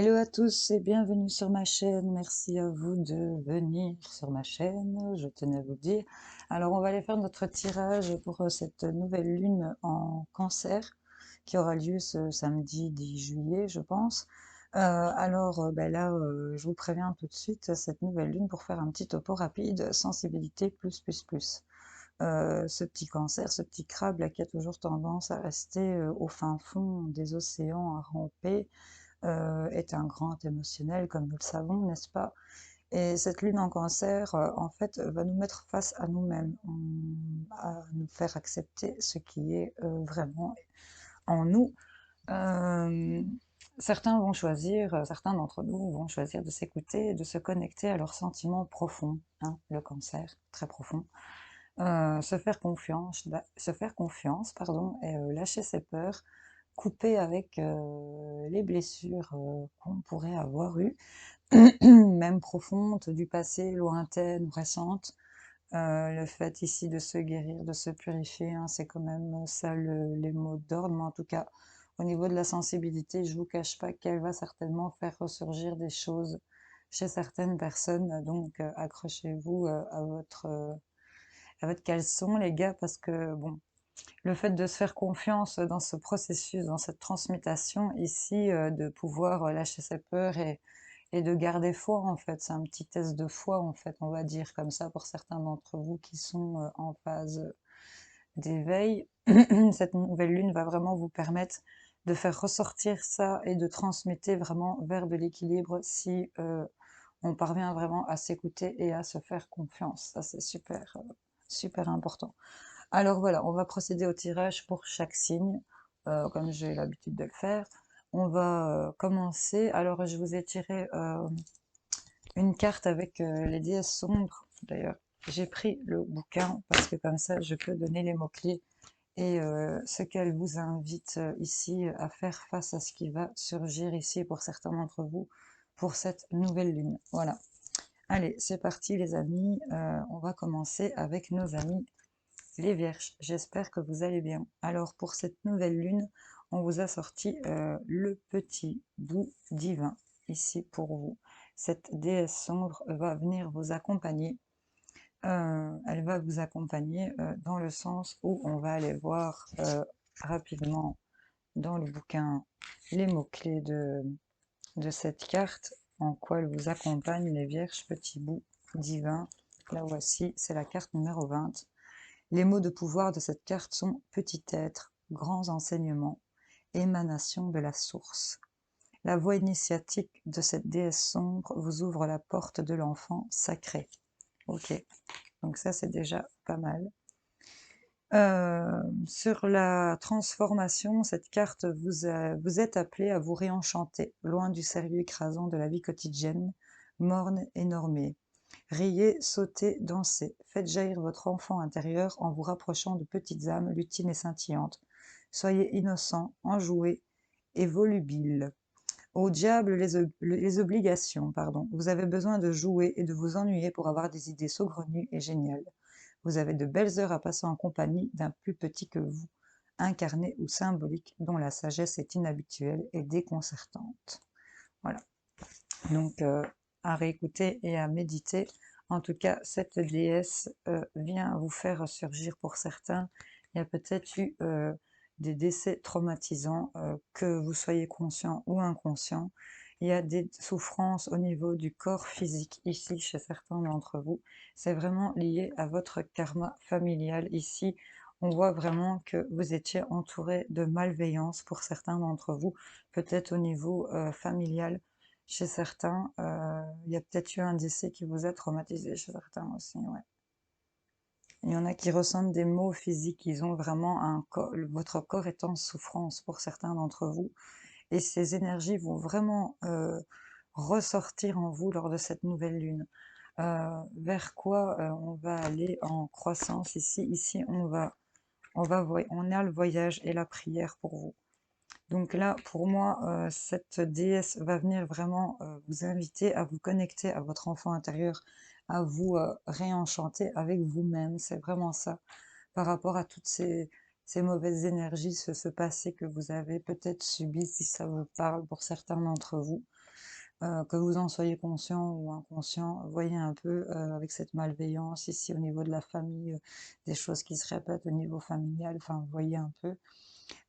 Hello à tous et bienvenue sur ma chaîne. Merci à vous de venir sur ma chaîne, je tenais à vous le dire. Alors on va aller faire notre tirage pour cette nouvelle lune en Cancer qui aura lieu ce samedi 10 juillet, je pense. Ben là, je vous préviens tout de suite, cette nouvelle lune pour faire un petit topo rapide, sensibilité plus. Ce petit cancer, ce petit crabe là qui a toujours tendance à rester au fin fond des océans à ramper, est un grand émotionnel, comme nous le savons, n'est-ce pas? Et cette lune en cancer, en fait, va nous mettre face à nous-mêmes, à nous faire accepter ce qui est vraiment en nous. Euh, certains d'entre nous vont choisir de s'écouter, de se connecter à leurs sentiments profonds, hein, le cancer, très profond. Se faire confiance, pardon, et lâcher ses peurs, couper avec les blessures qu'on pourrait avoir eues, même profondes, du passé, lointaines ou récentes. Le fait ici de se guérir, de se purifier, hein, c'est quand même ça les mots d'ordre, mais en tout cas, au niveau de la sensibilité, je vous cache pas qu'elle va certainement faire ressurgir des choses chez certaines personnes, donc accrochez-vous à votre caleçon, les gars, parce que bon, le fait de se faire confiance dans ce processus, dans cette transmutation ici, de pouvoir lâcher ses peurs et de garder foi en fait. C'est un petit test de foi en fait, on va dire comme ça pour certains d'entre vous qui sont en phase d'éveil. Cette nouvelle lune va vraiment vous permettre de faire ressortir ça et de transmuter vraiment vers de l'équilibre si on parvient vraiment à s'écouter et à se faire confiance. Ça c'est super, super important. Alors voilà, on va procéder au tirage pour chaque signe, comme j'ai l'habitude de le faire. On va commencer. Alors je vous ai tiré une carte avec les déesses sombres. D'ailleurs, j'ai pris le bouquin parce que comme ça, je peux donner les mots-clés et ce qu'elle vous invite ici à faire face à ce qui va surgir ici pour certains d'entre vous pour cette nouvelle lune. Voilà. Allez, c'est parti les amis. On va commencer avec nos amis les Vierges, j'espère que vous allez bien. Alors pour cette nouvelle lune, on vous a sorti le petit bout divin ici pour vous. Cette déesse sombre va venir vous accompagner. Elle va vous accompagner dans le sens où on va aller voir rapidement dans le bouquin les mots-clés de cette carte, en quoi elle vous accompagne les Vierges, petit bout divin. La voici, c'est la carte numéro 20. Les mots de pouvoir de cette carte sont petit être, grands enseignements, émanation de la source. La voix initiatique de cette déesse sombre vous ouvre la porte de l'enfant sacré. Ok, donc ça c'est déjà pas mal. Sur la transformation, cette carte vous êtes appelé à vous réenchanter, loin du sérieux écrasant de la vie quotidienne, morne et normée. Riez, sautez, dansez, faites jaillir votre enfant intérieur en vous rapprochant de petites âmes lutines et scintillantes. Soyez innocents, enjoués et volubiles. Au diable les obligations, pardon. Vous avez besoin de jouer et de vous ennuyer pour avoir des idées saugrenues et géniales. Vous avez de belles heures à passer en compagnie d'un plus petit que vous, incarné ou symbolique, dont la sagesse est inhabituelle et déconcertante. Voilà. Donc, à réécouter et à méditer. En tout cas, cette déesse vient vous faire surgir pour certains. Il y a peut-être eu des décès traumatisants, que vous soyez conscient ou inconscient. Il y a des souffrances au niveau du corps physique ici chez certains d'entre vous. C'est vraiment lié à votre karma familial ici. On voit vraiment que vous étiez entouré de malveillance pour certains d'entre vous, peut-être au niveau familial. Chez certains, il y a peut-être eu un décès qui vous a traumatisé, chez certains aussi, ouais. Il y en a qui ressentent des maux physiques, ils ont vraiment un corps, votre corps est en souffrance pour certains d'entre vous, et ces énergies vont vraiment ressortir en vous lors de cette nouvelle lune. Vers quoi on va aller en croissance ici? Ici, on a le voyage et la prière pour vous. Donc là, pour moi, cette déesse va venir vraiment vous inviter à vous connecter à votre enfant intérieur, à vous réenchanter avec vous-même. C'est vraiment ça, par rapport à toutes ces mauvaises énergies, ce passé que vous avez peut-être subi, si ça vous parle pour certains d'entre vous. que vous en soyez conscient ou inconscient, voyez un peu avec cette malveillance ici au niveau de la famille, des choses qui se répètent au niveau familial, enfin, voyez un peu.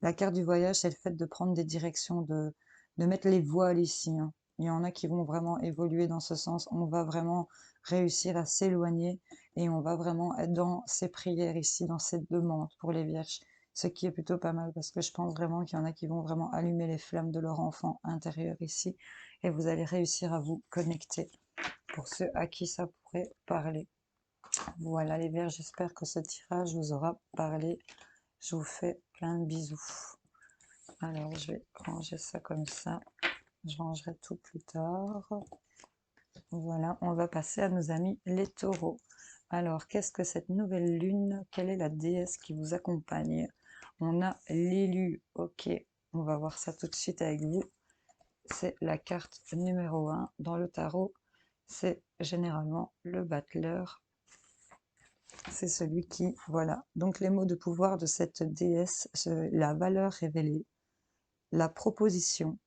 La carte du voyage, c'est le fait de prendre des directions, de mettre les voiles ici, hein. Il y en a qui vont vraiment évoluer dans ce sens. On va vraiment réussir à s'éloigner et on va vraiment être dans ces prières ici, dans cette demande pour les vierges. Ce qui est plutôt pas mal parce que je pense vraiment qu'il y en a qui vont vraiment allumer les flammes de leur enfant intérieur ici et vous allez réussir à vous connecter pour ceux à qui ça pourrait parler. Voilà les vierges, j'espère que ce tirage vous aura parlé. Je vous fais plein de bisous. Alors, je vais ranger ça comme ça. Je rangerai tout plus tard. Voilà, on va passer à nos amis les taureaux. Alors, qu'est-ce que cette nouvelle lune? Quelle est la déesse qui vous accompagne? On a l'élu. Ok, on va voir ça tout de suite avec vous. C'est la carte numéro 1 dans le tarot. C'est généralement le battleur. C'est celui qui, voilà. Donc les mots de pouvoir de cette déesse, la valeur révélée, la proposition,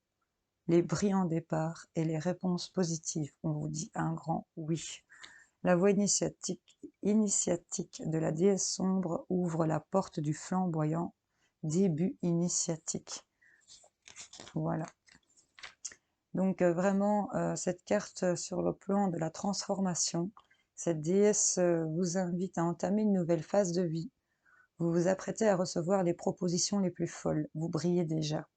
les brillants départs et les réponses positives. On vous dit un grand oui. La voie initiatique de la déesse sombre ouvre la porte du flamboyant début initiatique. Voilà. Donc vraiment, cette carte sur le plan de la transformation, cette déesse vous invite à entamer une nouvelle phase de vie. Vous vous apprêtez à recevoir les propositions les plus folles. Vous brillez déjà.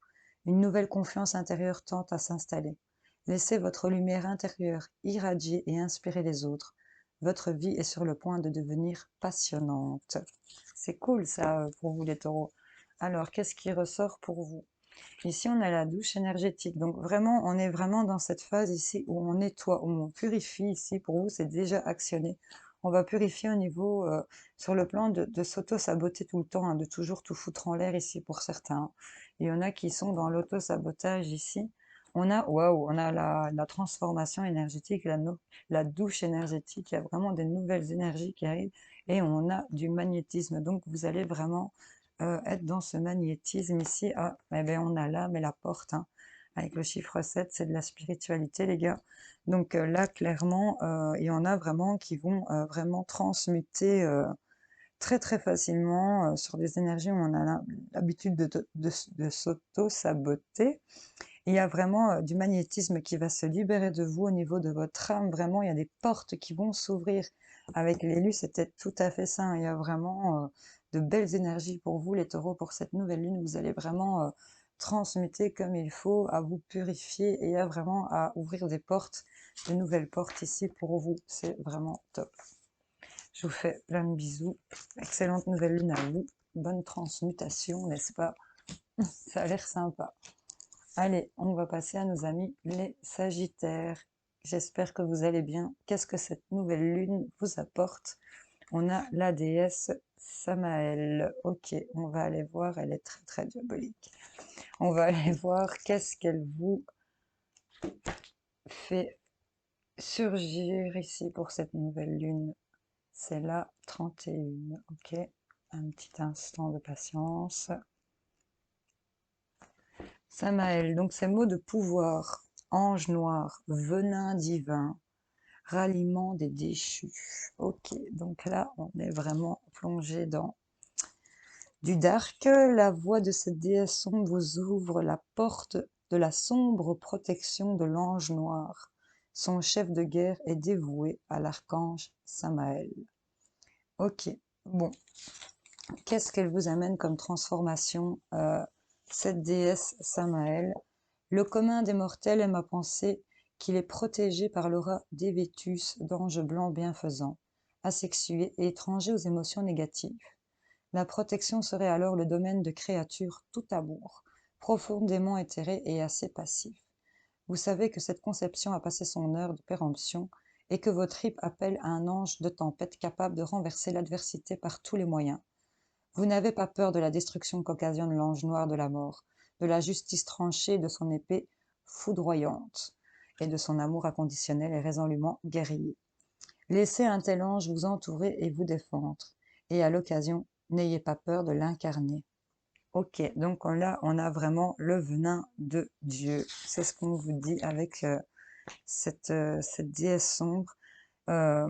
Une nouvelle confiance intérieure tente à s'installer. Laissez votre lumière intérieure irradier et inspirer les autres. Votre vie est sur le point de devenir passionnante. C'est cool ça pour vous les taureaux. Alors, qu'est-ce qui ressort pour vous? Ici, on a la douche énergétique. Donc vraiment, on est vraiment dans cette phase ici où on nettoie, où on purifie ici. Pour vous, c'est déjà actionné. On va purifier au niveau, sur le plan de s'auto-saboter tout le temps, hein, de toujours tout foutre en l'air ici pour certains. Il y en a qui sont dans l'auto-sabotage ici. On a, waouh, on a la transformation énergétique, la douche énergétique. Il y a vraiment des nouvelles énergies qui arrivent et on a du magnétisme. Donc vous allez vraiment être dans ce magnétisme ici. Ah, eh bien, on a l'âme et la porte, hein, avec le chiffre 7, c'est de la spiritualité, les gars. Donc là, clairement, il y en a vraiment qui vont vraiment transmuter très très facilement sur des énergies où on a l'habitude de s'auto-saboter. Il y a vraiment du magnétisme qui va se libérer de vous au niveau de votre âme. Vraiment, il y a des portes qui vont s'ouvrir. Avec l'élu, c'était tout à fait ça, hein. Il y a vraiment de belles énergies pour vous, les taureaux, pour cette nouvelle lune. Vous allez vraiment transmuter comme il faut, à vous purifier et à vraiment à ouvrir des portes, de nouvelles portes ici pour vous. C'est vraiment top. Je vous fais plein de bisous. Excellente nouvelle lune à vous. Bonne transmutation, n'est-ce pas? Ça a l'air sympa. Allez, on va passer à nos amis les Sagittaires. J'espère que vous allez bien. Qu'est-ce que cette nouvelle lune vous apporte? On a la déesse Samael. Ok, on va aller voir, elle est très très diabolique. On va aller voir qu'est-ce qu'elle vous fait surgir ici pour cette nouvelle lune. C'est la 31. Ok, un petit instant de patience. Samael, donc ces mots de pouvoir, ange noir, venin divin, ralliement des déchus. Ok, donc là, on est vraiment plongé dans du dark. La voix de cette déesse sombre vous ouvre la porte de la sombre protection de l'ange noir. Son chef de guerre est dévoué à l'archange Samael. Ok, bon. Qu'est-ce qu'elle vous amène comme transformation, cette déesse Samael? Le commun des mortels aime à penser qu'il est protégé par l'aura d'Hévétus, d'ange blanc bienfaisant, asexué et étranger aux émotions négatives. La protection serait alors le domaine de créatures tout amour, profondément éthérées et assez passifs. Vous savez que cette conception a passé son heure de péremption et que votre tripes appelle à un ange de tempête capable de renverser l'adversité par tous les moyens. Vous n'avez pas peur de la destruction qu'occasionne l'ange noir de la mort, de la justice tranchée de son épée foudroyante et de son amour inconditionnel et résolument guerrier. Laissez un tel ange vous entourer et vous défendre, et à l'occasion, n'ayez pas peur de l'incarner. Ok, donc là, on a vraiment le venin de Dieu. C'est ce qu'on vous dit avec cette déesse sombre. Euh,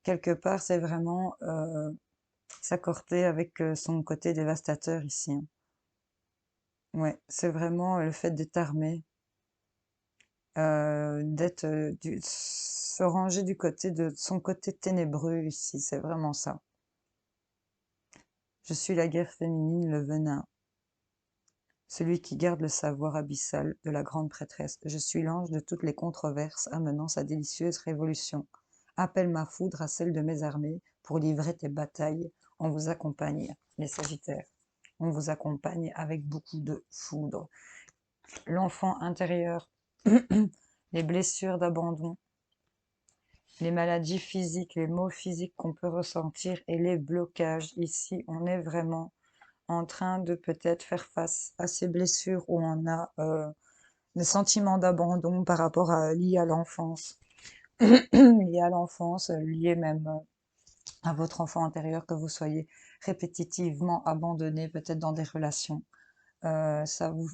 Quelque part, c'est vraiment s'accorder avec son côté dévastateur ici, hein. Ouais, c'est vraiment le fait d'être armé, d'être, se ranger du côté de son côté ténébreux ici, c'est vraiment ça. Je suis la guerre féminine, le venin, celui qui garde le savoir abyssal de la grande prêtresse. Je suis l'ange de toutes les controverses amenant sa délicieuse révolution. Appelle ma foudre à celle de mes armées pour livrer tes batailles. On vous accompagne, les Sagittaires. On vous accompagne avec beaucoup de foudre. L'enfant intérieur, les blessures d'abandon, les maladies physiques, les maux physiques qu'on peut ressentir et les blocages. Ici, on est vraiment en train de peut-être faire face à ces blessures où on a des sentiments d'abandon par rapport à liés à l'enfance, liés à l'enfance, liés même à votre enfant intérieur, que vous soyez répétitivement abandonné peut-être dans des relations. Ça vous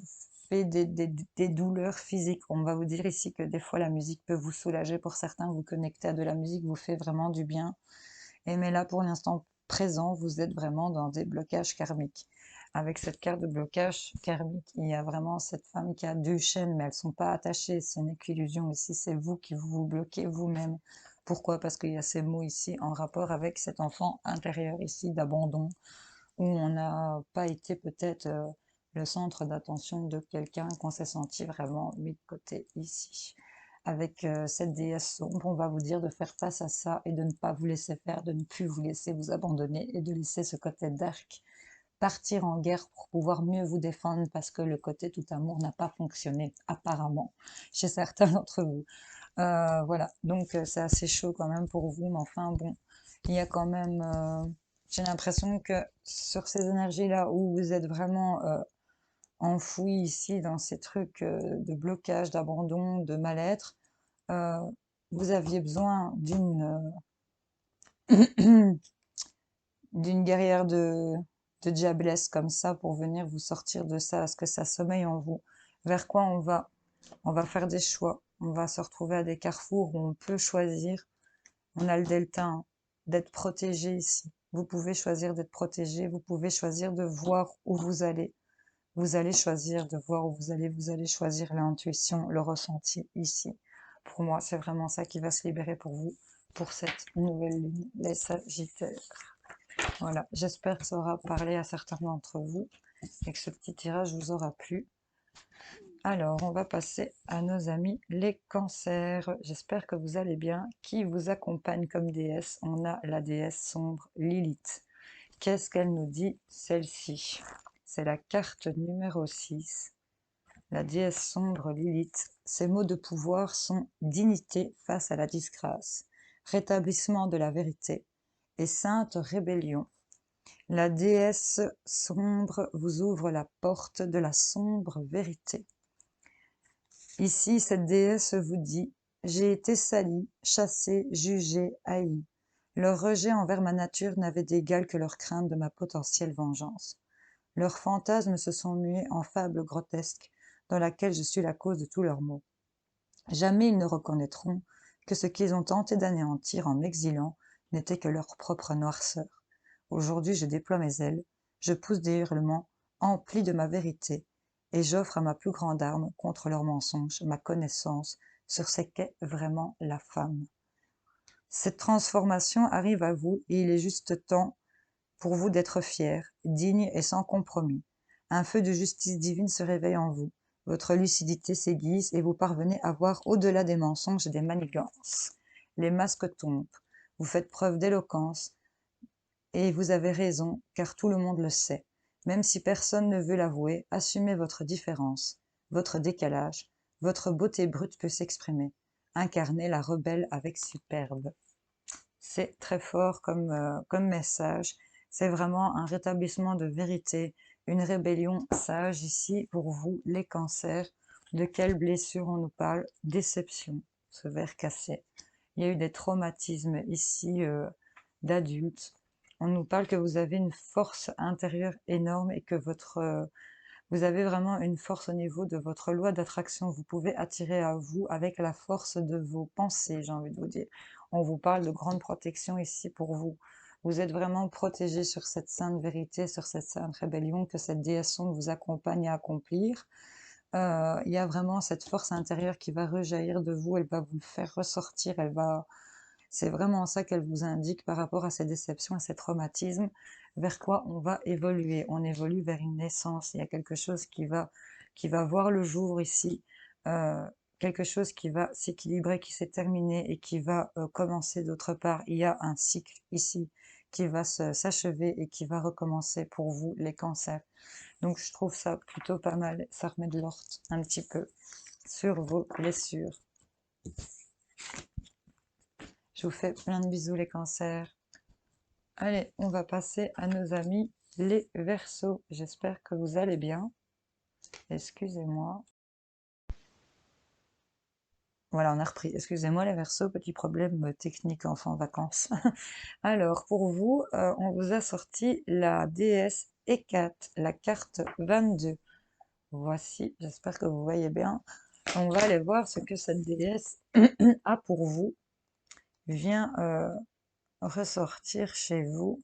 fait des douleurs physiques. On va vous dire ici que des fois la musique peut vous soulager. Pour certains, vous connecter à de la musique vous fait vraiment du bien. Et mais là, pour l'instant présent, vous êtes vraiment dans des blocages karmiques. Avec cette carte de blocage karmique, il y a vraiment cette femme qui a deux chaînes, mais elles ne sont pas attachées. Ce n'est qu'illusion. Ici, c'est vous qui vous bloquez vous-même. Pourquoi? Parce qu'il y a ces mots ici en rapport avec cet enfant intérieur ici d'abandon, où on n'a pas été peut-être le centre d'attention de quelqu'un, qu'on s'est senti vraiment mis de côté ici. Avec cette déesse sombre, on va vous dire de faire face à ça et de ne pas vous laisser faire, de ne plus vous laisser vous abandonner et de laisser ce côté dark partir en guerre pour pouvoir mieux vous défendre parce que le côté tout amour n'a pas fonctionné apparemment chez certains d'entre vous. Voilà, donc c'est assez chaud quand même pour vous, mais enfin bon, il y a quand même, j'ai l'impression que sur ces énergies-là où vous êtes vraiment enfoui ici dans ces trucs de blocage, d'abandon, de mal-être, euh, vous aviez besoin d'une guerrière de diablesse comme ça pour venir vous sortir de ça, parce que ça sommeille en vous. Vers quoi on va? On va faire des choix. On va se retrouver à des carrefours où on peut choisir. On a le delta, hein, d'être protégé ici. Vous pouvez choisir d'être protégé. Vous pouvez choisir de voir où vous allez. Vous allez choisir de voir où vous allez choisir l'intuition, le ressenti ici. Pour moi, c'est vraiment ça qui va se libérer pour vous, pour cette nouvelle lune, les Sagittaires. Voilà, j'espère que ça aura parlé à certains d'entre vous et que ce petit tirage vous aura plu. Alors, on va passer à nos amis les cancers. J'espère que vous allez bien. Qui vous accompagne comme déesse? On a la déesse sombre Lilith. Qu'est-ce qu'elle nous dit, celle-ci? C'est la carte numéro 6. La déesse sombre Lilith. Ses mots de pouvoir sont dignité face à la disgrâce, rétablissement de la vérité et sainte rébellion. La déesse sombre vous ouvre la porte de la sombre vérité. Ici, cette déesse vous dit « J'ai été salie, chassée, jugée, haïe. Leur rejet envers ma nature n'avait d'égal que leur crainte de ma potentielle vengeance. Leurs fantasmes se sont mués en fables grotesques dans laquelle je suis la cause de tous leurs maux. Jamais ils ne reconnaîtront que ce qu'ils ont tenté d'anéantir en m'exilant n'était que leur propre noirceur. Aujourd'hui, je déploie mes ailes, je pousse des hurlements emplis de ma vérité, et j'offre à ma plus grande arme contre leurs mensonges ma connaissance sur ce qu'est vraiment la femme. Cette transformation arrive à vous et il est juste temps pour vous d'être fiers, dignes et sans compromis. Un feu de justice divine se réveille en vous. Votre lucidité s'aiguise et vous parvenez à voir au-delà des mensonges et des manigances. Les masques tombent. Vous faites preuve d'éloquence et vous avez raison, car tout le monde le sait. Même si personne ne veut l'avouer, assumez votre différence, votre décalage, votre beauté brute peut s'exprimer. Incarnez la rebelle avec superbe. C'est très fort comme message. C'est vraiment un rétablissement de vérité, une rébellion sage ici pour vous, les cancers. De quelle blessure on nous parle? Déception, ce verre cassé. Il y a eu des traumatismes ici d'adultes. On nous parle que vous avez une force intérieure énorme et que votre Vous avez vraiment une force au niveau de votre loi d'attraction. Vous pouvez attirer à vous avec la force de vos pensées, j'ai envie de vous dire. On vous parle de grande protection ici pour vous. Vous êtes vraiment protégé sur cette sainte vérité, sur cette sainte rébellion que cette déesse sombre vous accompagne à accomplir. Il y a vraiment cette force intérieure qui va rejaillir de vous, elle va vous le faire ressortir, c'est vraiment ça qu'elle vous indique par rapport à ces déceptions, à ces traumatismes, vers quoi on va évoluer. On évolue vers une naissance, il y a quelque chose qui va voir le jour ici, euh, quelque chose qui va s'équilibrer, qui s'est terminé et qui va commencer d'autre part. Il y a un cycle ici qui va s'achever et qui va recommencer pour vous, les cancers. Donc je trouve ça plutôt pas mal, ça remet de l'ordre un petit peu sur vos blessures. Je vous fais plein de bisous les cancers. Allez, on va passer à nos amis les Verseaux. J'espère que vous allez bien. Excusez-moi. Voilà, on a repris. Excusez-moi les Verseaux, petit problème technique en vacances. Alors, pour vous, on vous a sorti la déesse Hécate, la carte 22. Voici, j'espère que vous voyez bien. On va aller voir ce que cette déesse a pour vous. Vient ressortir chez vous.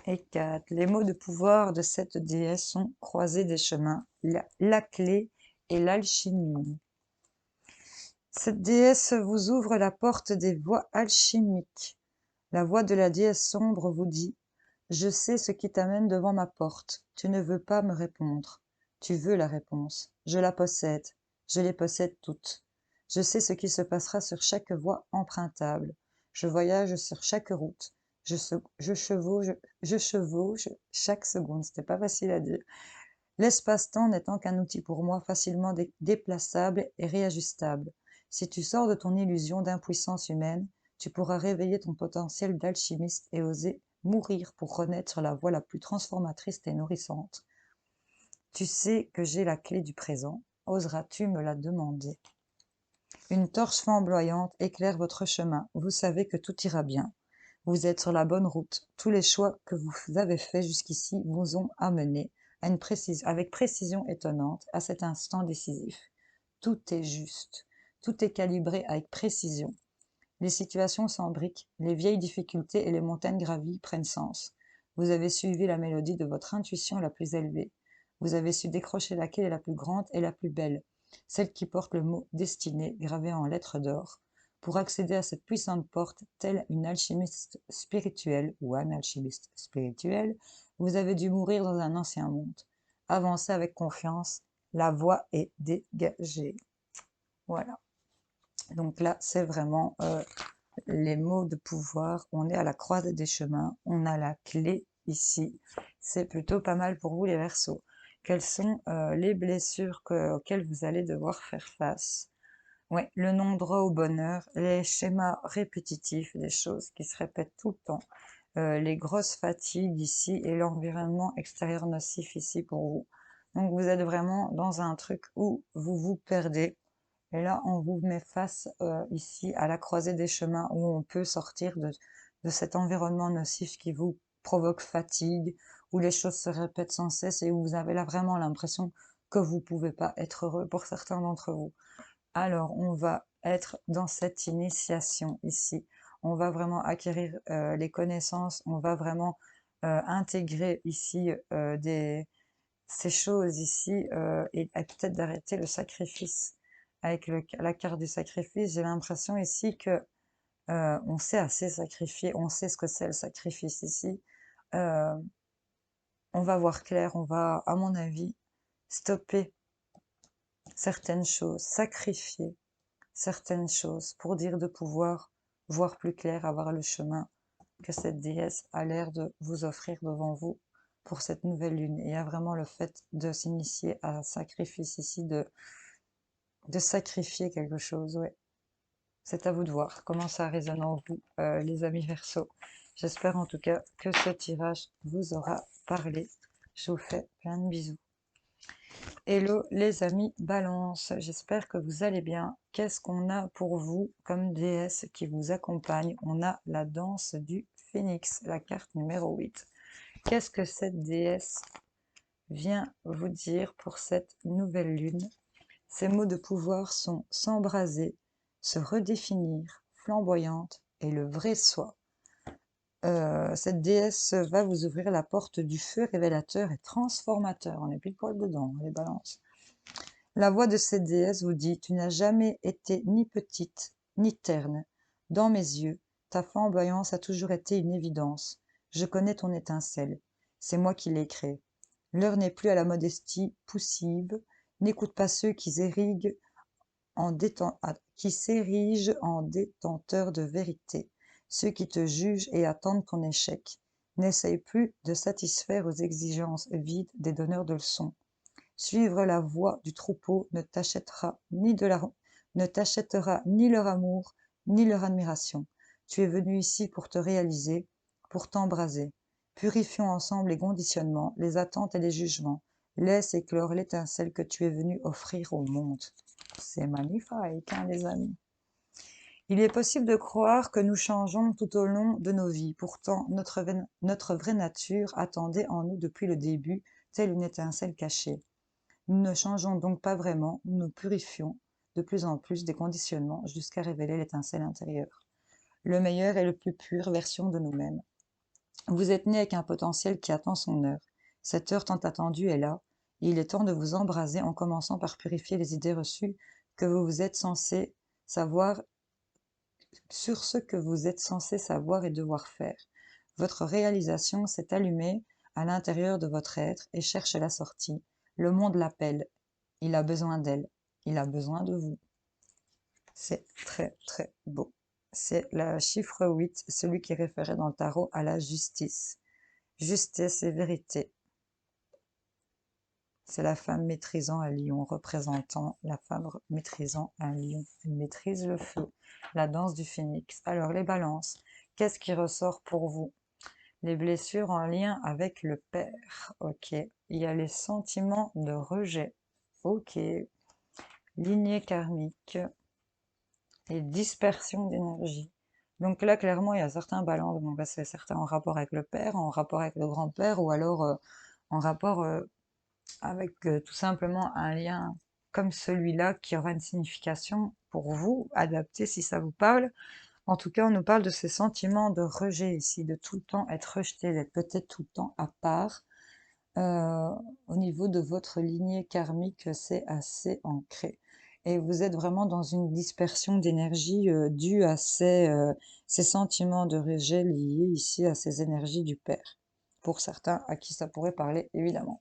Hécate. Les mots de pouvoir de cette déesse sont croisés des chemins, la clé et l'alchimie. Cette déesse vous ouvre la porte des voies alchimiques. La voix de la déesse sombre vous dit: je sais ce qui t'amène devant ma porte. Tu ne veux pas me répondre. Tu veux la réponse. Je la possède. Je les possède toutes. Je sais ce qui se passera sur chaque voie empruntable. Je voyage sur chaque route. Je chevauche chaque seconde. C'était pas facile à dire. L'espace-temps n'étant qu'un outil pour moi facilement déplaçable et réajustable. Si tu sors de ton illusion d'impuissance humaine, tu pourras réveiller ton potentiel d'alchimiste et oser mourir pour renaître sur la voie la plus transformatrice et nourrissante. Tu sais que j'ai la clé du présent, oseras-tu me la demander? Une torche flamboyante éclaire votre chemin, vous savez que tout ira bien. Vous êtes sur la bonne route, tous les choix que vous avez faits jusqu'ici vous ont amené avec précision étonnante à cet instant décisif. Tout est juste, tout est calibré avec précision. Les situations s'embriquent, les vieilles difficultés et les montagnes gravies prennent sens. Vous avez suivi la mélodie de votre intuition la plus élevée. Vous avez su décrocher la clé la plus grande et la plus belle, celle qui porte le mot destinée gravé en lettres d'or. Pour accéder à cette puissante porte, telle une alchimiste spirituelle ou un alchimiste spirituel, vous avez dû mourir dans un ancien monde. Avancez avec confiance, la voie est dégagée. Voilà. Donc là, c'est vraiment les mots de pouvoir. On est à la croisée des chemins. On a la clé ici. C'est plutôt pas mal pour vous les Verseaux. Quelles sont les blessures auxquelles vous allez devoir faire face? Ouais, le non droit au bonheur, les schémas répétitifs, les choses qui se répètent tout le temps, les grosses fatigues ici et l'environnement extérieur nocif ici pour vous. Donc vous êtes vraiment dans un truc où vous vous perdez. Et là, on vous met face ici à la croisée des chemins où on peut sortir de cet environnement nocif qui vous provoque fatigue, où les choses se répètent sans cesse et où vous avez là vraiment l'impression que vous ne pouvez pas être heureux pour certains d'entre vous. Alors, on va être dans cette initiation ici. On va vraiment acquérir les connaissances, on va vraiment intégrer ici ces choses ici et peut-être d'arrêter le sacrifice. Avec la carte du sacrifice, j'ai l'impression ici que on s'est assez sacrifié, on sait ce que c'est le sacrifice ici. Euh, on va voir clair, on va, à mon avis, stopper certaines choses, sacrifier certaines choses pour dire de pouvoir voir plus clair, avoir le chemin que cette déesse a l'air de vous offrir devant vous pour cette nouvelle lune. Et il y a vraiment le fait de s'initier à un sacrifice ici, de sacrifier quelque chose, ouais. C'est à vous de voir comment ça résonne en vous, les amis Verseaux. J'espère en tout cas que ce tirage vous aura parlé. Je vous fais plein de bisous. Hello les amis Balance, j'espère que vous allez bien. Qu'est-ce qu'on a pour vous comme déesse qui vous accompagne? On a la danse du phénix, la carte numéro 8. Qu'est-ce que cette déesse vient vous dire pour cette nouvelle lune. Ces mots de pouvoir sont s'embraser, se redéfinir, flamboyante et le vrai soi. Cette déesse va vous ouvrir la porte du feu révélateur et transformateur. On est pile poil dedans, les balances. La voix de cette déesse vous dit: tu n'as jamais été ni petite, ni terne. Dans mes yeux, ta flamboyance a toujours été une évidence. Je connais ton étincelle. C'est moi qui l'ai créée. L'heure n'est plus à la modestie poussive. N'écoute pas ceux qui s'érigent en détenteurs de vérité, ceux qui te jugent et attendent ton échec. N'essaye plus de satisfaire aux exigences vides des donneurs de leçons. Suivre la voie du troupeau ne t'achètera ni leur amour, ni leur admiration. Tu es venu ici pour te réaliser, pour t'embraser. Purifions ensemble les conditionnements, les attentes et les jugements. Laisse éclore l'étincelle que tu es venu offrir au monde. C'est magnifique, hein, les amis. Il est possible de croire que nous changeons tout au long de nos vies. Pourtant, notre vraie nature attendait en nous depuis le début, telle une étincelle cachée. Nous ne changeons donc pas vraiment, nous nous purifions de plus en plus des conditionnements jusqu'à révéler l'étincelle intérieure. Le meilleur et le plus pure version de nous-mêmes. Vous êtes né avec un potentiel qui attend son heure. Cette heure tant attendue est là, et il est temps de vous embraser en commençant par purifier les idées reçues que vous êtes censé savoir sur ce que vous êtes censé savoir et devoir faire. Votre réalisation s'est allumée à l'intérieur de votre être et cherche la sortie. Le monde l'appelle. Il a besoin d'elle. Il a besoin de vous. C'est très très beau. C'est le chiffre 8, celui qui est référé dans le tarot à la justice. Justice et vérité. C'est la femme maîtrisant un lion, représentant la femme maîtrisant un lion. Elle maîtrise le feu, la danse du phénix. Alors les balances, qu'est-ce qui ressort pour vous? Les blessures en lien avec le père. Ok. Il y a les sentiments de rejet. Ok. Lignée karmique et dispersion d'énergie. Donc là, clairement, il y a certains balances. Bon, bah, c'est certains en rapport avec le père, en rapport avec le grand-père, ou alors en rapport avec tout simplement un lien comme celui-là qui aura une signification pour vous, adaptée si ça vous parle. En tout cas, on nous parle de ces sentiments de rejet ici, de tout le temps être rejeté, d'être peut-être tout le temps à part. Au niveau de votre lignée karmique, c'est assez ancré. Et vous êtes vraiment dans une dispersion d'énergie due à ces sentiments de rejet liés ici à ces énergies du père. Pour certains à qui ça pourrait parler, évidemment.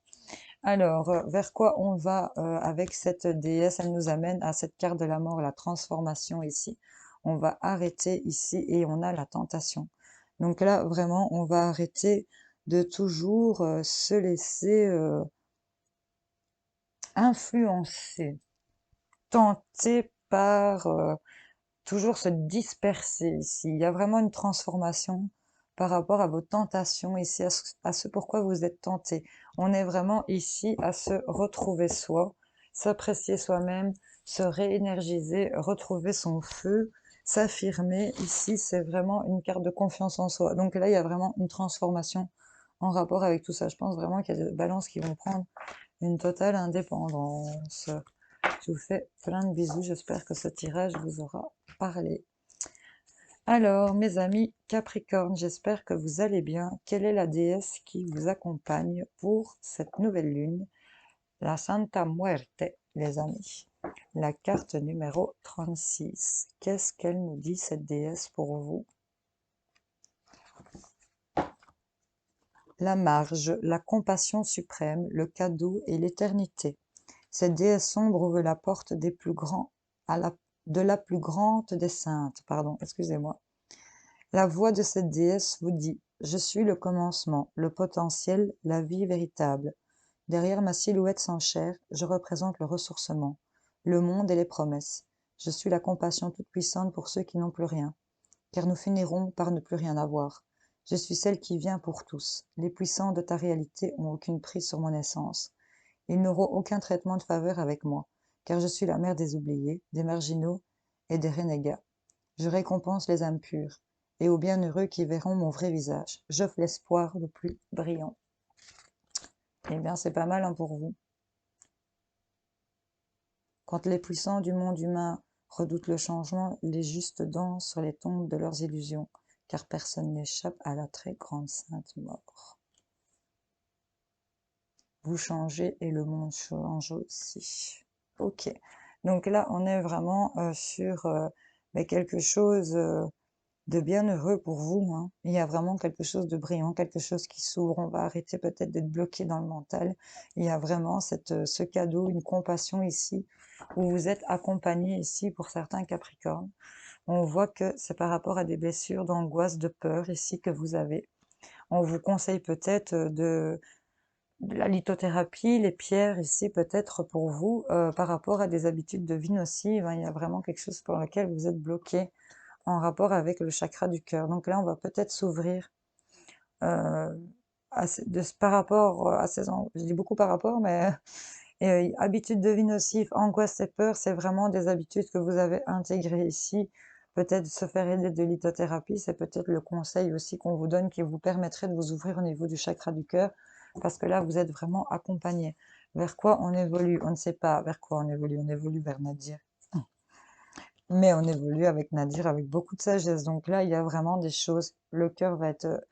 Alors, vers quoi on va avec cette déesse? Elle nous amène à cette carte de la mort, la transformation ici. On va arrêter ici et on a la tentation. Donc là, vraiment, on va arrêter de toujours se laisser influencer, tenter par toujours se disperser ici. Il y a vraiment une transformation par rapport à vos tentations ici, à ce pourquoi vous êtes tenté. On est vraiment ici à se retrouver soi, s'apprécier soi-même, se réénergiser, retrouver son feu, s'affirmer. Ici, c'est vraiment une carte de confiance en soi. Donc là, il y a vraiment une transformation en rapport avec tout ça. Je pense vraiment qu'il y a des balances qui vont prendre une totale indépendance. Je vous fais plein de bisous. J'espère que ce tirage vous aura parlé. Alors, mes amis Capricorne, j'espère que vous allez bien. Quelle est la déesse qui vous accompagne pour cette nouvelle lune? La Santa Muerte, les amis. La carte numéro 36. Qu'est-ce qu'elle nous dit, cette déesse, pour vous? La marge, la compassion suprême, le cadeau et l'éternité. Cette déesse sombre ouvre la porte des plus grands de la plus grande des saintes. Pardon, excusez-moi. La voix de cette déesse vous dit: je suis le commencement, le potentiel, la vie véritable. Derrière ma silhouette sans chair, je représente le ressourcement, le monde et les promesses. Je suis la compassion toute puissante pour ceux qui n'ont plus rien, car nous finirons par ne plus rien avoir. Je suis celle qui vient pour tous. Les puissants de ta réalité ont aucune prise sur mon essence. Ils n'auront aucun traitement de faveur avec moi, car je suis la mère des oubliés, des marginaux et des renégats. Je récompense les âmes pures, et aux bienheureux qui verront mon vrai visage, j'offre l'espoir le plus brillant. Eh bien, c'est pas mal hein, pour vous. Quand les puissants du monde humain redoutent le changement, les justes dansent sur les tombes de leurs illusions, car personne n'échappe à la très grande sainte mort. Vous changez et le monde change aussi. Ok, donc là on est vraiment sur quelque chose de bien heureux pour vous, hein. Il y a vraiment quelque chose de brillant, quelque chose qui s'ouvre. On va arrêter peut-être d'être bloqué dans le mental. Il y a vraiment ce cadeau, une compassion ici, où vous êtes accompagné ici pour certains Capricornes. On voit que c'est par rapport à des blessures d'angoisse, de peur ici que vous avez. On vous conseille peut-être de la lithothérapie, les pierres ici peut-être pour vous, par rapport à des habitudes de vie nocives, hein. Il y a vraiment quelque chose pour lequel vous êtes bloqué en rapport avec le chakra du cœur. Donc là, on va peut-être s'ouvrir par rapport à je dis beaucoup par rapport, mais habitudes de vie nocives, angoisse et peur, c'est vraiment des habitudes que vous avez intégrées ici. Peut-être se faire aider de lithothérapie, c'est peut-être le conseil aussi qu'on vous donne qui vous permettrait de vous ouvrir au niveau du chakra du cœur, parce que là, vous êtes vraiment accompagné. Vers quoi on évolue? On ne sait pas vers quoi on évolue vers Nadir. Mais on évolue avec Nadir, avec beaucoup de sagesse. Donc là, il y a vraiment des choses. Le cœur va être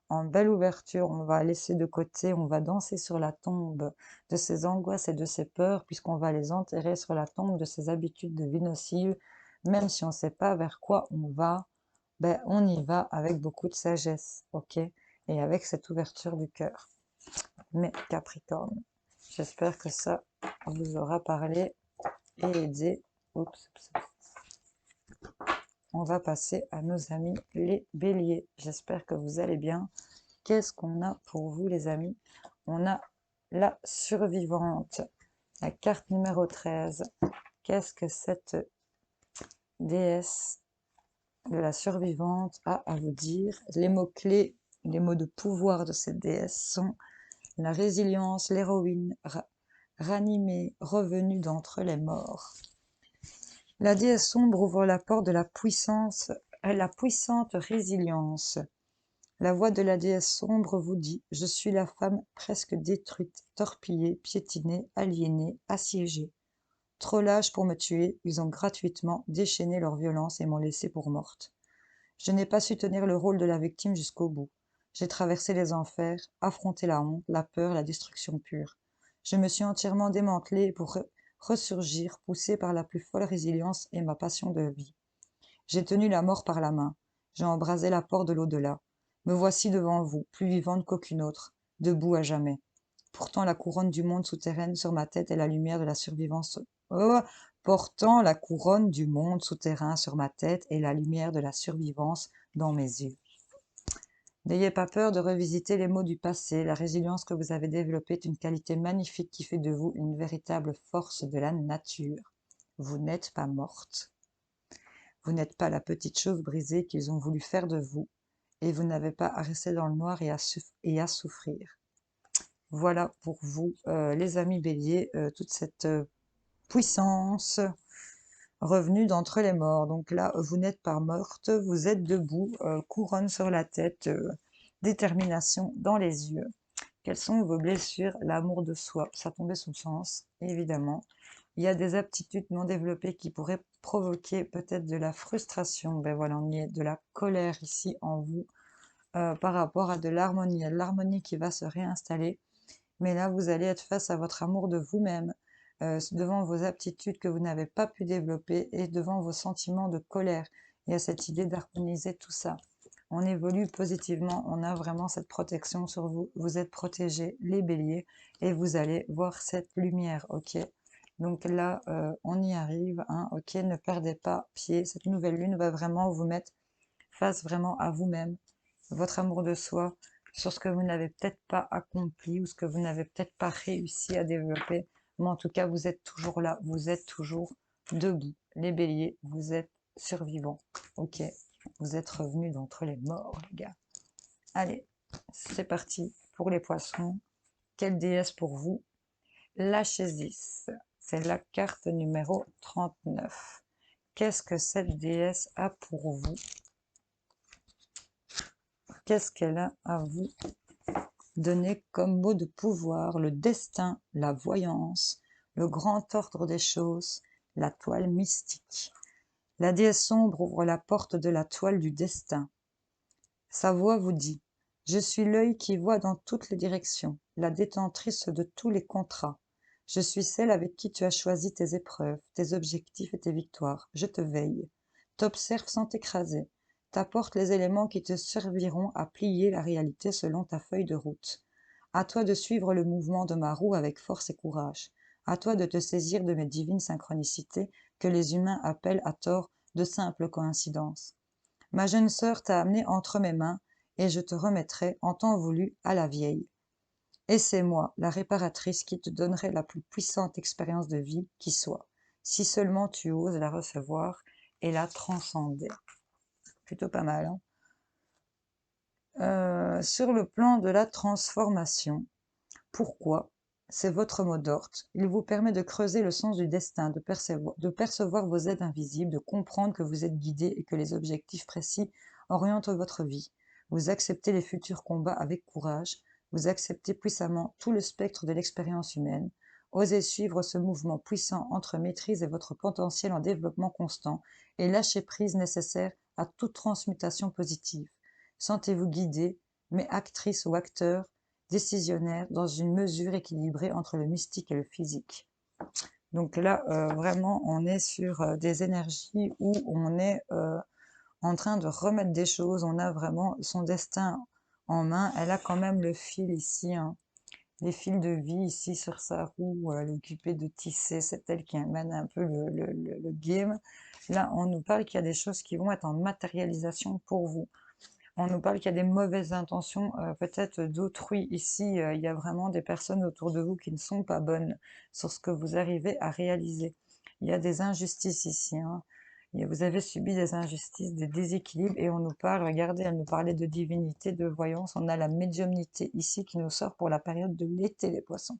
en belle ouverture. On va laisser de côté, on va danser sur la tombe de ses angoisses et de ses peurs, puisqu'on va les enterrer sur la tombe de ses habitudes de vie nocives. Même si on ne sait pas vers quoi on va, ben, on y va avec beaucoup de sagesse, ok? Et avec cette ouverture du cœur. Mais Capricorne, j'espère que ça vous aura parlé et aidé. Oups. On va passer à nos amis les béliers. J'espère que vous allez bien. Qu'est-ce qu'on a pour vous les amis? On a la survivante, la carte numéro 13. Qu'est-ce que cette déesse de la survivante a à vous dire? Les mots-clés, les mots de pouvoir de cette déesse sont la résilience, l'héroïne, ranimée, revenue d'entre les morts. La déesse sombre ouvre la porte de la puissance, la puissante résilience. La voix de la déesse sombre vous dit: je suis la femme presque détruite, torpillée, piétinée, aliénée, assiégée. Trop lâches pour me tuer, ils ont gratuitement déchaîné leur violence et m'ont laissée pour morte. Je n'ai pas su tenir le rôle de la victime jusqu'au bout. J'ai traversé les enfers, affronté la honte, la peur, la destruction pure. Je me suis entièrement démantelée pour ressurgir, poussée par la plus folle résilience et ma passion de vie. J'ai tenu la mort par la main. J'ai embrasé la porte de l'au-delà. Me voici devant vous, plus vivante qu'aucune autre, debout à jamais. Pourtant la couronne du monde souterraine sur ma tête et la lumière de la survivance. Oh, portant la couronne du monde souterrain sur ma tête et la lumière de la survivance dans mes yeux. N'ayez pas peur de revisiter les mots du passé. La résilience que vous avez développée est une qualité magnifique qui fait de vous une véritable force de la nature. Vous n'êtes pas morte. Vous n'êtes pas la petite chose brisée qu'ils ont voulu faire de vous, et vous n'avez pas à rester dans le noir et à souffrir. Voilà pour vous, les amis béliers, toute cette puissance revenue d'entre les morts. Donc là, vous n'êtes pas morte, vous êtes debout, couronne sur la tête, détermination dans les yeux. Quelles sont vos blessures? L'amour de soi, ça tombait sous le sens, évidemment. Il y a des aptitudes non développées qui pourraient provoquer peut-être de la frustration. Ben voilà, on y est, de la colère ici en vous par rapport à de l'harmonie. Il y a de l'harmonie qui va se réinstaller. Mais là, vous allez être face à votre amour de vous-même, devant vos aptitudes que vous n'avez pas pu développer et devant vos sentiments de colère. Il y a cette idée d'harmoniser tout ça. On évolue positivement, on a vraiment cette protection sur vous. Vous êtes protégés, les béliers, et vous allez voir cette lumière, ok? Donc là, on y arrive, hein, ok? Ne perdez pas pied. Cette nouvelle lune va vraiment vous mettre face vraiment à vous-même, votre amour de soi, sur ce que vous n'avez peut-être pas accompli ou ce que vous n'avez peut-être pas réussi à développer. Mais en tout cas, vous êtes toujours là, vous êtes toujours debout. Les béliers, vous êtes survivants, ok? Vous êtes revenus d'entre les morts, les gars. Allez, c'est parti pour les poissons. Quelle déesse pour vous? La Chésis, c'est la carte numéro 39. Qu'est-ce que cette déesse a pour vous? Qu'est-ce qu'elle a à vous donné comme mot de pouvoir le destin, la voyance, le grand ordre des choses, la toile mystique. La déesse sombre ouvre la porte de la toile du destin. Sa voix vous dit « Je suis l'œil qui voit dans toutes les directions, la détentrice de tous les contrats. Je suis celle avec qui tu as choisi tes épreuves, tes objectifs et tes victoires. Je te veille, t'observe sans t'écraser, t'apporte les éléments qui te serviront à plier la réalité selon ta feuille de route. À toi de suivre le mouvement de ma roue avec force et courage. À toi de te saisir de mes divines synchronicités que les humains appellent à tort de simples coïncidences. Ma jeune sœur t'a amené entre mes mains, et je te remettrai, en temps voulu, à la vieille. Et c'est moi, la réparatrice, qui te donnerai la plus puissante expérience de vie qui soit, si seulement tu oses la recevoir et la transcender. » Plutôt pas mal, hein. Sur le plan de la transformation, pourquoi? C'est votre mot d'ordre. Il vous permet de creuser le sens du destin, de percevoir vos aides invisibles, de comprendre que vous êtes guidé et que les objectifs précis orientent votre vie. Vous acceptez les futurs combats avec courage. Vous acceptez puissamment tout le spectre de l'expérience humaine. Osez suivre ce mouvement puissant entre maîtrise et votre potentiel en développement constant et lâchez prise nécessaire à toute transmutation positive. Sentez-vous guidé, mais actrice ou acteur, décisionnaire dans une mesure équilibrée entre le mystique et le physique. Donc là, vraiment, on est sur des énergies où on est en train de remettre des choses. On a vraiment son destin en main. Elle a quand même le fil ici, hein, les fils de vie ici sur sa roue. Elle est occupée de tisser. C'est elle qui mène un peu le game. Là, on nous parle qu'il y a des choses qui vont être en matérialisation pour vous. On nous parle qu'il y a des mauvaises intentions, peut-être d'autrui. Ici, il y a vraiment des personnes autour de vous qui ne sont pas bonnes sur ce que vous arrivez à réaliser. Il y a des injustices ici, hein. Vous avez subi des injustices, des déséquilibres, et on nous parle, regardez, elle nous parlait de divinité, de voyance, on a la médiumnité ici qui nous sort pour la période de l'été, les poissons.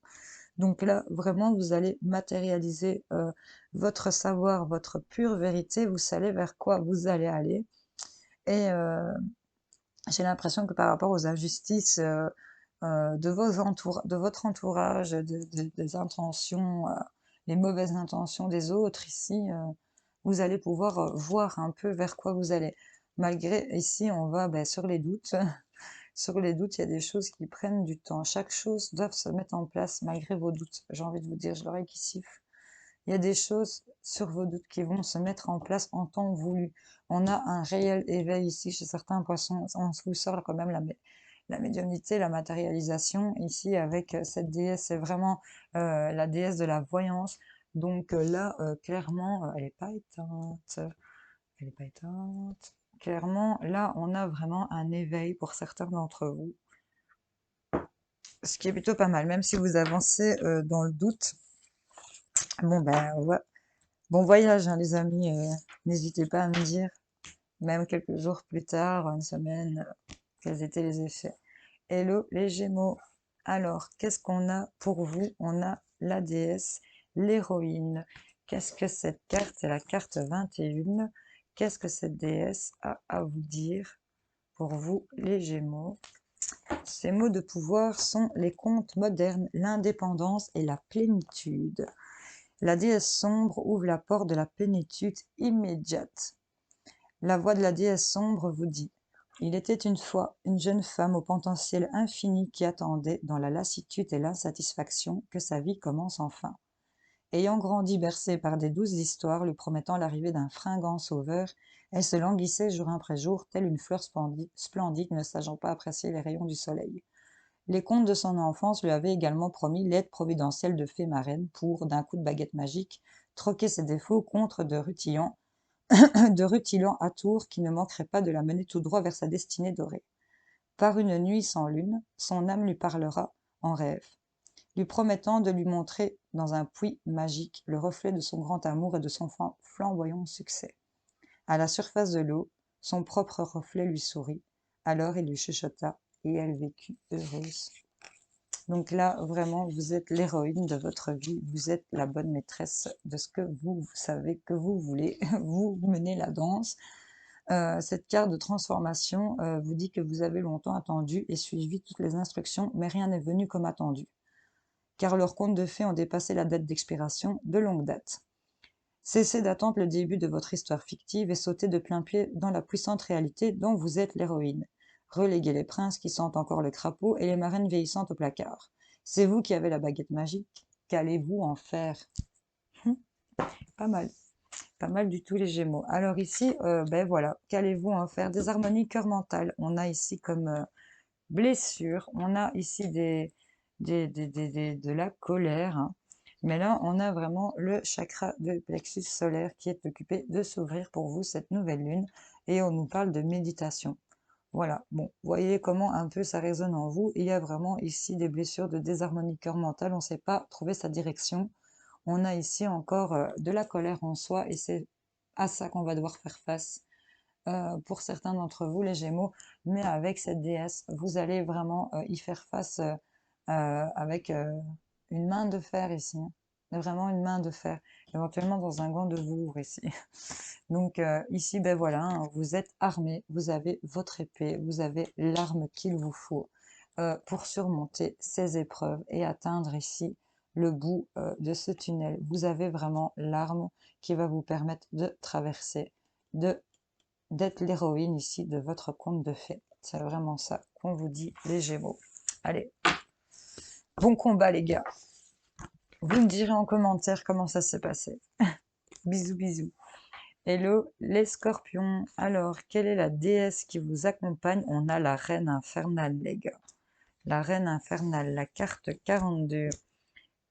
Donc là, vraiment, vous allez matérialiser votre savoir, votre pure vérité, vous savez vers quoi vous allez aller. Et j'ai l'impression que par rapport aux injustices de votre entourage, des intentions, les mauvaises intentions des autres ici, vous allez pouvoir voir un peu vers quoi vous allez. Malgré, ici, on va sur les doutes. Sur les doutes, il y a des choses qui prennent du temps. Chaque chose doit se mettre en place malgré vos doutes. J'ai envie de vous dire, je l'oreille qui siffle. Il y a des choses sur vos doutes qui vont se mettre en place en temps voulu. On a un réel éveil ici chez certains poissons. On vous sort quand même la médiumnité, la matérialisation. Ici, avec cette déesse, c'est vraiment la déesse de la voyance. Donc là, clairement, elle n'est pas éteinte. Elle n'est pas éteinte. Clairement, là, on a vraiment un éveil pour certains d'entre vous. Ce qui est plutôt pas mal, même si vous avancez dans le doute. Bon, ben, ouais. Bon voyage, hein, les amis. N'hésitez pas à me dire, même quelques jours plus tard, une semaine, quels étaient les effets. Hello les Gémeaux. Alors, qu'est-ce qu'on a pour vous? On a la déesse, l'héroïne. Qu'est-ce que cette carte? C'est la carte 21. Qu'est-ce que cette déesse a à vous dire pour vous, les Gémeaux? Ces mots de pouvoir sont les contes modernes, l'indépendance et la plénitude. La déesse sombre ouvre la porte de la plénitude immédiate. La voix de la déesse sombre vous dit « Il était une fois une jeune femme au potentiel infini qui attendait, dans la lassitude et l'insatisfaction, que sa vie commence enfin. Ayant grandi bercée par des douces histoires lui promettant l'arrivée d'un fringant sauveur, elle se languissait jour après jour, telle une fleur splendide ne sachant pas apprécier les rayons du soleil. Les contes de son enfance lui avaient également promis l'aide providentielle de fée marraine pour, d'un coup de baguette magique, troquer ses défauts contre de rutilants atours qui ne manqueraient pas de la mener tout droit vers sa destinée dorée. Par une nuit sans lune, son âme lui parlera en rêve, lui promettant de lui montrer dans un puits magique le reflet de son grand amour et de son flamboyant succès. À la surface de l'eau, son propre reflet lui sourit, alors il lui chuchota et elle vécut heureuse. Donc là, vraiment, vous êtes l'héroïne de votre vie, vous êtes la bonne maîtresse de ce que vous savez que vous voulez, vous menez la danse. Cette carte de transformation vous dit que vous avez longtemps attendu et suivi toutes les instructions, mais rien n'est venu comme attendu, car leurs contes de fées ont dépassé la date d'expiration de longue date. Cessez d'attendre le début de votre histoire fictive et sautez de plein pied dans la puissante réalité dont vous êtes l'héroïne. Reléguez les princes qui sentent encore le crapaud et les marraines vieillissantes au placard. C'est vous qui avez la baguette magique. Qu'allez-vous en faire? Pas mal. Pas mal du tout les Gémeaux. Alors ici, ben voilà, qu'allez-vous en faire? Des harmonies cœur mental. On a ici comme blessure, on a ici de la colère, hein. Mais là, on a vraiment le chakra de plexus solaire qui est occupé de s'ouvrir pour vous cette nouvelle lune. Et on nous parle de méditation. Voilà, bon, voyez comment un peu ça résonne en vous. Il y a vraiment ici des blessures de désharmonie cœur mental. On ne sait pas trouver sa direction. On a ici encore de la colère en soi et c'est à ça qu'on va devoir faire face pour certains d'entre vous, les Gémeaux. Mais avec cette déesse, vous allez vraiment y faire face avec une main de fer ici, hein. Vraiment une main de fer, éventuellement dans un gant de velours ici. Donc ici, ben voilà, hein, vous êtes armé, vous avez votre épée, vous avez l'arme qu'il vous faut pour surmonter ces épreuves et atteindre ici le bout de ce tunnel. Vous avez vraiment l'arme qui va vous permettre de traverser, d'être l'héroïne ici de votre conte de fées. C'est vraiment ça qu'on vous dit, les Gémeaux. Allez, bon combat les gars. Vous me direz en commentaire comment ça s'est passé. Bisous, bisous. Hello les scorpions. Alors, quelle est la déesse qui vous accompagne? On a la reine infernale, les gars. La reine infernale, la carte 42.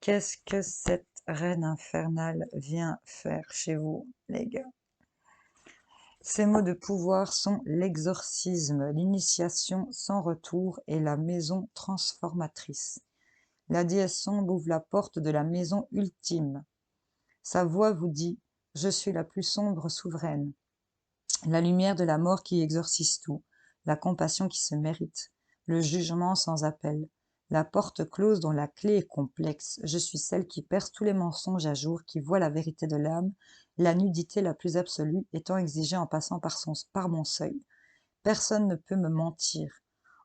Qu'est-ce que cette reine infernale vient faire chez vous, les gars? Ces mots de pouvoir sont l'exorcisme, l'initiation sans retour et la maison transformatrice. La déesse sombre ouvre la porte de la maison ultime. Sa voix vous dit « Je suis la plus sombre souveraine ». La lumière de la mort qui exorcise tout, la compassion qui se mérite, le jugement sans appel, la porte close dont la clé est complexe. Je suis celle qui perce tous les mensonges à jour, qui voit la vérité de l'âme, la nudité la plus absolue étant exigée en passant par mon seuil. Personne ne peut me mentir.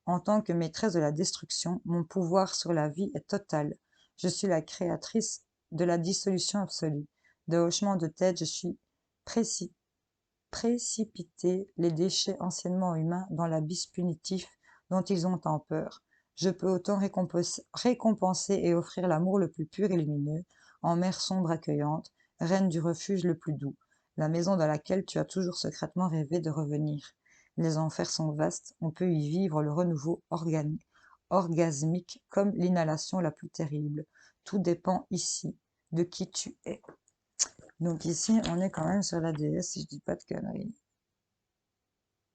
En tant que maîtresse de la destruction, mon pouvoir sur la vie est total. Je suis la créatrice de la dissolution absolue. De hochement de tête, je suis précipiter les déchets anciennement humains dans l'abysse punitif dont ils ont tant peur. Je peux autant récompenser et offrir l'amour le plus pur et lumineux, en mer sombre accueillante, reine du refuge le plus doux, la maison dans laquelle tu as toujours secrètement rêvé de revenir. Les enfers sont vastes, on peut y vivre le renouveau orgasmique comme l'inhalation la plus terrible. Tout dépend ici de qui tu es. Donc ici, on est quand même sur la déesse, si je dis pas de conneries.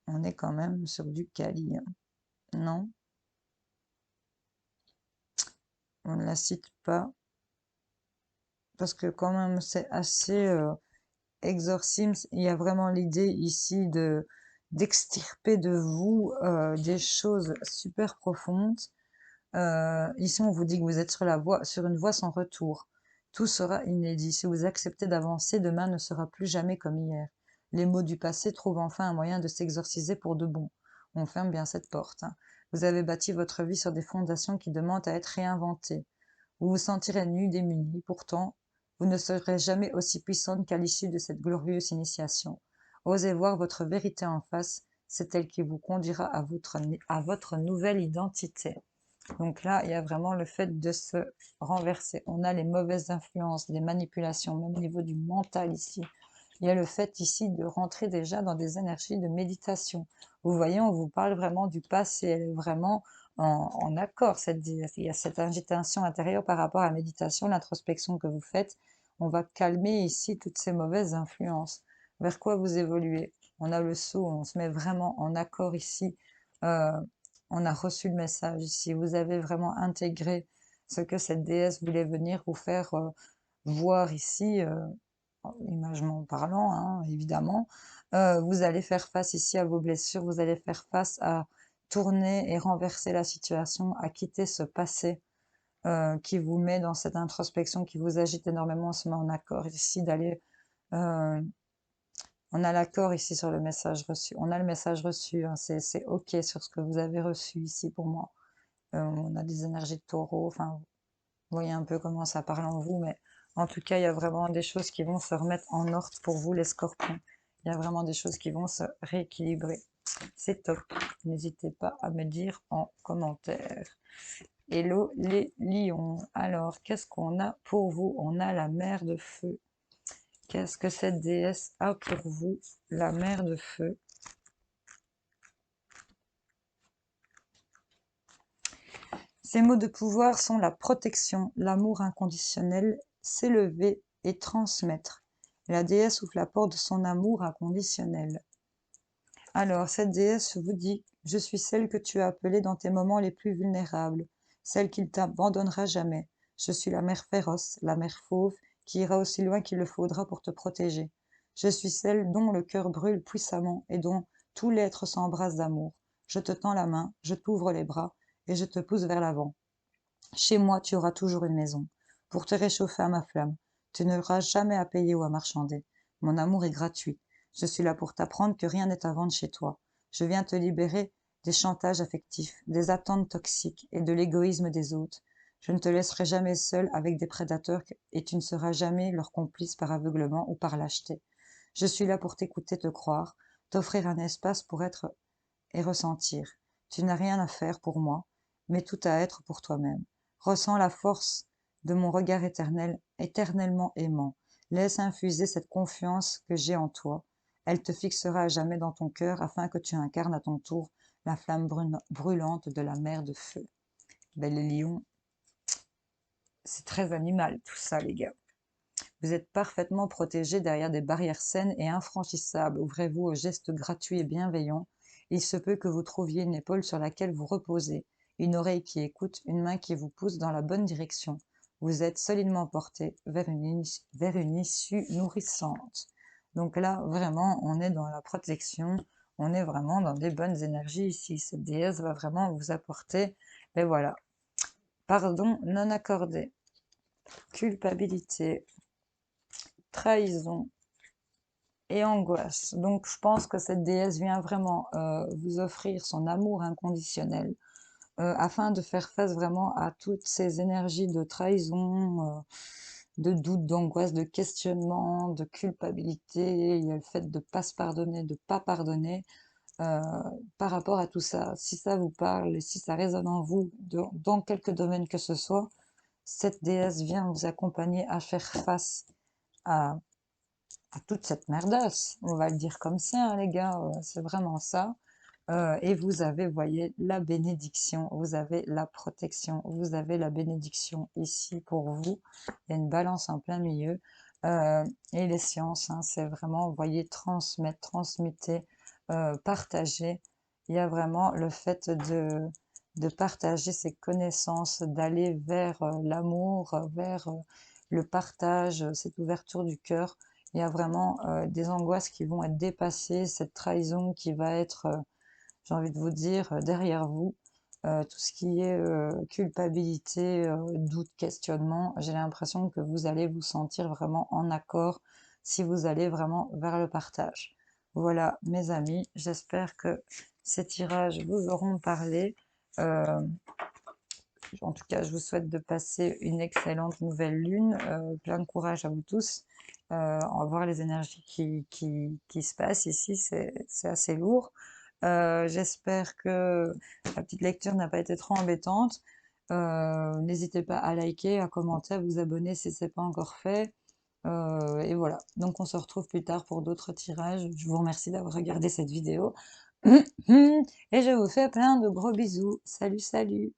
On est quand même sur du Kali, hein. Non, on ne la cite pas, parce que quand même c'est assez exorcisme. Il y a vraiment l'idée ici de d'extirper de vous des choses super profondes. Ici, on vous dit que vous êtes sur une voie sans retour. Tout sera inédit. Si vous acceptez d'avancer, demain ne sera plus jamais comme hier. Les maux du passé trouvent enfin un moyen de s'exorciser pour de bon. On ferme bien cette porte, hein. Vous avez bâti votre vie sur des fondations qui demandent à être réinventées. Vous vous sentirez nu, démuni. Pourtant, vous ne serez jamais aussi puissante qu'à l'issue de cette glorieuse initiation. Osez voir votre vérité en face. C'est elle qui vous conduira à votre nouvelle identité. Donc là, il y a vraiment le fait de se renverser. On a les mauvaises influences, les manipulations, même au niveau du mental ici. Il y a le fait ici de rentrer déjà dans des énergies de méditation. Vous voyez, on vous parle vraiment du passé. Elle est vraiment en accord. Il y a cette agitation intérieure par rapport à la méditation, l'introspection que vous faites. On va calmer ici toutes ces mauvaises influences. Vers quoi vous évoluez? On a le saut, on se met vraiment en accord ici. Euh, on a reçu le message ici. Vous avez vraiment intégré ce que cette déesse voulait venir vous faire voir ici, imagement parlant, hein, évidemment. Vous allez faire face ici à vos blessures, vous allez faire face à tourner et renverser la situation, à quitter ce passé qui vous met dans cette introspection, qui vous agite énormément, on se met en accord ici d'aller On a l'accord ici sur le message reçu. On a le message reçu, hein, c'est OK sur ce que vous avez reçu ici pour moi. On a des énergies de taureau, enfin, vous voyez un peu comment ça parle en vous, mais en tout cas, il y a vraiment des choses qui vont se remettre en ordre pour vous, les scorpions. Il y a vraiment des choses qui vont se rééquilibrer. C'est top. N'hésitez pas à me dire en commentaire. Hello les lions. Alors, qu'est-ce qu'on a pour vous? On a la mer de feu. Qu'est-ce que cette déesse a pour vous, la mer de feu? Ces mots de pouvoir sont la protection, l'amour inconditionnel, s'élever et transmettre. La déesse ouvre la porte de son amour inconditionnel. Alors, cette déesse vous dit, je suis celle que tu as appelée dans tes moments les plus vulnérables, celle qui ne t'abandonnera jamais. Je suis la mère féroce, la mère fauve, qui ira aussi loin qu'il le faudra pour te protéger. Je suis celle dont le cœur brûle puissamment et dont tout l'être s'embrasse d'amour. Je te tends la main, je t'ouvre les bras et je te pousse vers l'avant. Chez moi, tu auras toujours une maison. Pour te réchauffer à ma flamme, tu n'auras jamais à payer ou à marchander. Mon amour est gratuit. Je suis là pour t'apprendre que rien n'est à vendre chez toi. Je viens te libérer des chantages affectifs, des attentes toxiques et de l'égoïsme des autres. Je ne te laisserai jamais seule avec des prédateurs et tu ne seras jamais leur complice par aveuglement ou par lâcheté. Je suis là pour t'écouter, te croire, t'offrir un espace pour être et ressentir. Tu n'as rien à faire pour moi, mais tout à être pour toi-même. Ressens la force de mon regard éternel, éternellement aimant. Laisse infuser cette confiance que j'ai en toi. Elle te fixera à jamais dans ton cœur afin que tu incarnes à ton tour la flamme brûlante de la mer de feu. Ben, les lions, c'est très animal tout ça, les gars. Vous êtes parfaitement protégés derrière des barrières saines et infranchissables. Ouvrez-vous aux gestes gratuits et bienveillants. Il se peut que vous trouviez une épaule sur laquelle vous reposez, une oreille qui écoute, une main qui vous pousse dans la bonne direction. Vous êtes solidement porté vers une issue nourrissante. Donc là, vraiment, on est dans la protection, on est vraiment dans des bonnes énergies ici. Cette déesse va vraiment vous apporter, et voilà, pardon non accordé, culpabilité, trahison et angoisse. Donc je pense que cette déesse vient vraiment vous offrir son amour inconditionnel afin de faire face vraiment à toutes ces énergies de trahison, de doute, d'angoisse, de questionnement, de culpabilité. Il y a le fait de ne pas se pardonner, de ne pas pardonner. Par rapport à tout ça, si ça vous parle et si ça résonne en vous dans quelque domaine que ce soit, cette déesse vient vous accompagner à faire face à toute cette merdasse, on va le dire comme ça, hein, les gars, c'est vraiment ça. Et vous avez, voyez, la bénédiction, vous avez la protection, vous avez la bénédiction ici pour vous. Il y a une balance en plein milieu. Et les sciences, hein, c'est vraiment, vous voyez, transmettre, transmuter, partager. Il y a vraiment le fait de partager ses connaissances, d'aller vers l'amour, vers le partage, cette ouverture du cœur. Il y a vraiment des angoisses qui vont être dépassées, cette trahison qui va être, j'ai envie de vous dire, derrière vous. Tout ce qui est culpabilité, doute, questionnement, j'ai l'impression que vous allez vous sentir vraiment en accord si vous allez vraiment vers le partage. Voilà, mes amis, j'espère que ces tirages vous auront parlé. Euh, En tout cas, je vous souhaite de passer une excellente nouvelle lune. Plein de courage à vous tous. On va voir les énergies qui se passent ici, c'est assez lourd. J'espère que la petite lecture n'a pas été trop embêtante. N'hésitez pas à liker, à commenter, à vous abonner si ce n'est pas encore fait. Et voilà, donc on se retrouve plus tard pour d'autres tirages. Je vous remercie d'avoir regardé cette vidéo. Et je vous fais plein de gros bisous. Salut, salut!